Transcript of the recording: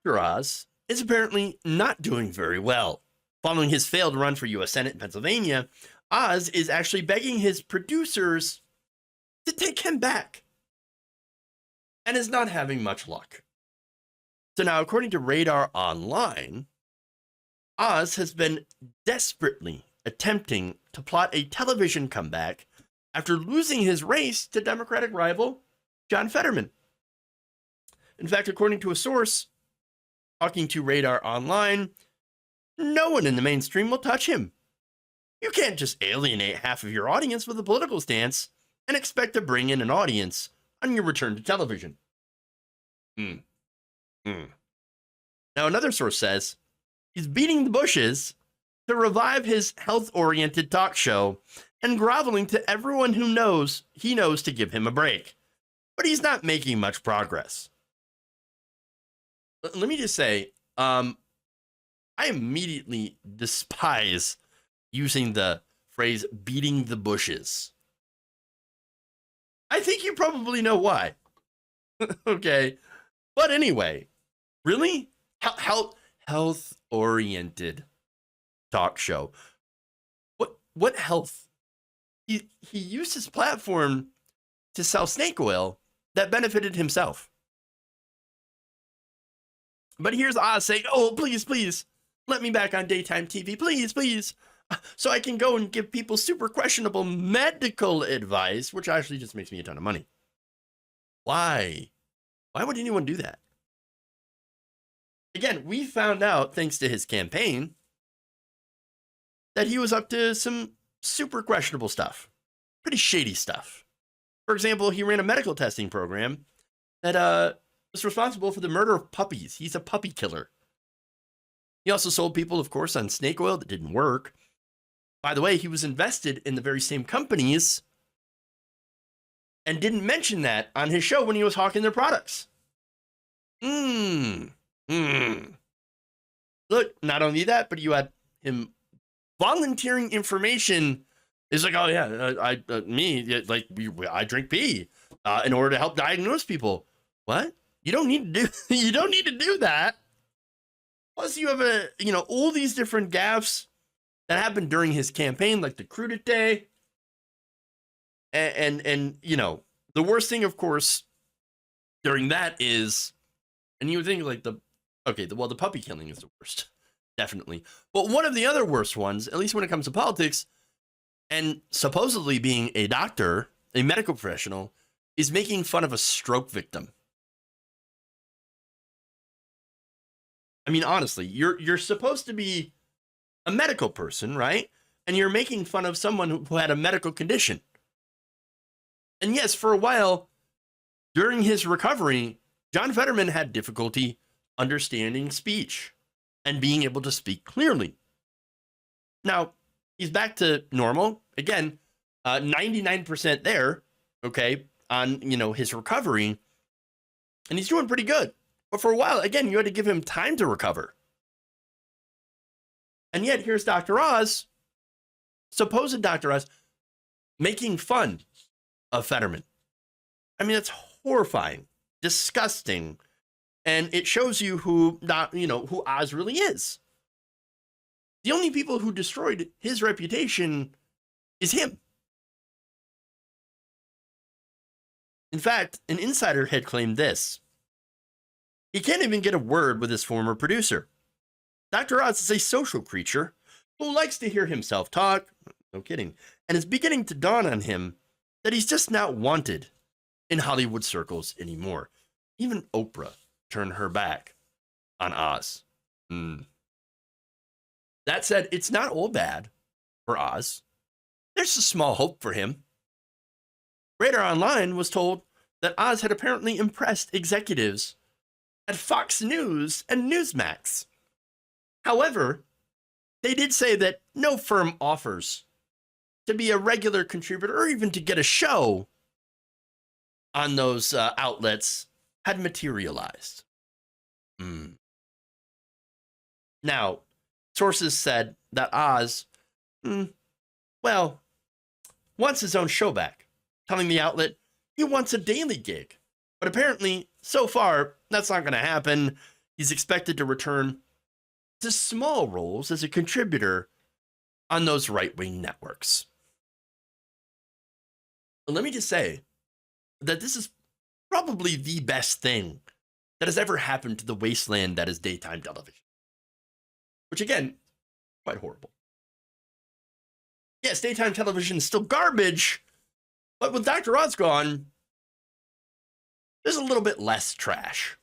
Dr. Oz is apparently not doing very well. Following his failed run for U.S. Senate in Pennsylvania, Oz is actually begging his producers to take him back and is not having much luck. So now, according to Radar Online, Oz has been desperately attempting to plot a television comeback after losing his race to Democratic rival John Fetterman. In fact, according to a source talking to Radar Online, no one in the mainstream will touch him. You can't just alienate half of your audience with a political stance and expect to bring in an audience on your return to television. Now, another source says he's beating the bushes to revive his health-oriented talk show and groveling to everyone who knows he knows to give him a break. But he's not making much progress. Let me just say, I immediately despise using the phrase beating the bushes. I think you probably know why. Okay. But anyway, really? Health-oriented talk show. What health? He used his platform to sell snake oil that benefited himself. But here's Oz saying, oh, please, let me back on daytime TV, please, so I can go and give people super questionable medical advice, which actually just makes me a ton of money. Why? Why would anyone do that? Again, we found out, thanks to his campaign, that he was up to some super questionable stuff, pretty shady stuff. For example, he ran a medical testing program that was responsible for the murder of puppies. He's a puppy killer. He also sold people, of course, on snake oil that didn't work. By the way, he was invested in the very same companies and didn't mention that on his show when he was hawking their products. Look, not only that, but you had him volunteering information. It's like, oh yeah, I drink pee in order to help diagnose people. What? You don't need to do. You don't need to do that. Plus, you have all these different gaffes that happened during his campaign, like the crudité. And the worst thing, of course, during that is, and you would think like the puppy killing is the worst, definitely. But one of the other worst ones, at least when it comes to politics, and supposedly being a doctor, a medical professional, is making fun of a stroke victim. I mean, honestly, you're supposed to be a medical person, right? And you're making fun of someone who had a medical condition. And yes, for a while, during his recovery, John Fetterman had difficulty understanding speech and being able to speak clearly. Now, he's back to normal. Again, 99% there, okay, on, his recovery. And he's doing pretty good. But for a while, again, you had to give him time to recover. And yet, here's Dr. Oz, supposed Dr. Oz, making fun of Fetterman. I mean, it's horrifying, disgusting, and it shows you who Oz really is. The only people who destroyed his reputation is him. In fact, an insider had claimed this. He can't even get a word with his former producer. Dr. Oz is a social creature who likes to hear himself talk, no kidding, and it's beginning to dawn on him that he's just not wanted in Hollywood circles anymore. Even Oprah turned her back on Oz. That said, it's not all bad for Oz. There's a small hope for him. Radar Online was told that Oz had apparently impressed executives at Fox News and Newsmax. However, they did say that no firm offers to be a regular contributor or even to get a show on those outlets had materialized. Now, sources said that Oz, wants his own show back, telling the outlet he wants a daily gig. But apparently, so far, that's not going to happen. He's expected to return to small roles as a contributor on those right-wing networks. But let me just say that this is probably the best thing that has ever happened to the wasteland that is daytime television. Which, again, quite horrible. Yes, daytime television is still garbage, but with Dr. Oz gone, there's a little bit less trash.